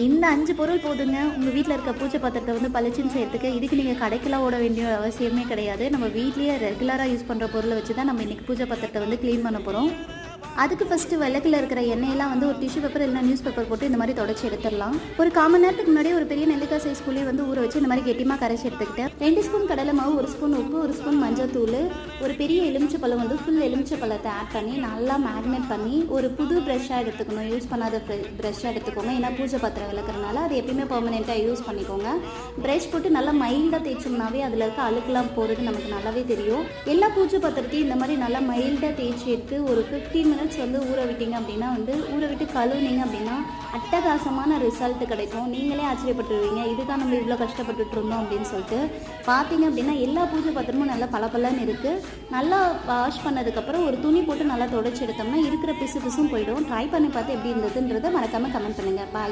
இந்த 5 பொருள் போதுங்க உங்கள் வீட்டில் இருக்க பூஜை பாத்திரத்தை வந்து பளிச்சுன்னு செய்யறதுக்கு. இதுக்கு நீங்கள் கடைக்கெல்லாம் ஓட வேண்டிய அவசியமே கிடையாது. நம்ம வீட்லேயே ரெகுலராக யூஸ் பண்ணுற பொருளை வச்சு தான் நம்ம இன்றைக்கி பூஜை பாத்திரத்தை வந்து க்ளீன் பண்ண போகிறோம். அதுக்கு ஃபஸ்ட்டு விளக்கில் இருக்கிற எண்ணெயெல்லாம் வந்து ஒரு டிஷ்யூ பேப்பர் இல்லைனா நியூஸ் பேப்பர் போட்டு இந்த மாதிரி தொடச்சி எடுத்துடலாம். ஒரு 1/4 மணி நேரத்துக்கு முன்னாடி ஒரு பெரிய நெல்லிக்காய் சைஸ் புளி வந்து ஊற வச்சு இந்த மாதிரி கெட்டியமாக கரைச்சி எடுத்துக்கிட்டேன். 2 ஸ்பூன் கடலை மாவு, 1 ஸ்பூன் உப்பு, 1 ஸ்பூன் மஞ்சள் தூள், ஒரு பெரிய எலுமிச்சை பழம் வந்து ஃபுல் எலுமிச்சை பழத்தை ஆட் பண்ணி நல்லா மேக்னேட் பண்ணி ஒரு புது ப்ரெஷ்ஷாக எடுத்துக்கணும். யூஸ் பண்ணாத ப்ரெஷ்ஷாக எடுத்துக்கோங்க. ஏன்னா பூஜை பாத்திரம் விளக்குறதுனால அது எப்பயுமே பெர்மனெண்ட்டாக யூஸ் பண்ணிக்கோங்க. ப்ரெஷ் போட்டு நல்லா மைல்டாக தேய்ச்சோம்னாவே அதில் இருக்க அழுக்கெல்லாம் போகிறது நமக்கு நல்லாவே தெரியும். எல்லா பூஜை பாத்திரத்தையும் இந்த மாதிரி நல்லா மைல்டாக தேய்ச்சி எடுத்து ஒரு 15 மினிட்ஸ் வந்து ஊற விட்டீங்க அப்படின்னா வந்து ஊற விட்டு கழுவுனீங்க அப்படின்னா அட்டகாசமான ரிசல்ட் கிடைக்கும். நீங்களே ஆச்சரியப்பட்டுருவீங்க, இதுதான் நம்ம இவ்வளோ கஷ்டப்பட்டுட்டு இருந்தோம் அப்படின்னு சொல்லிட்டு. பார்த்தீங்க அப்படின்னா எல்லா பூஜை பாத்திரமும் நல்லா பளபளன்னு இருக்குது. நல்லா வாஷ் பண்ணதுக்கப்புறம் ஒரு துணி போட்டு நல்லா தொடச்சி எடுத்தோம்னா இருக்கிற பிசு பிசும் போயிடும். ட்ரை பண்ணி பார்த்து எப்படி இருந்ததுன்றதை மறக்காமல் கமெண்ட் பண்ணுங்கள். பாய்.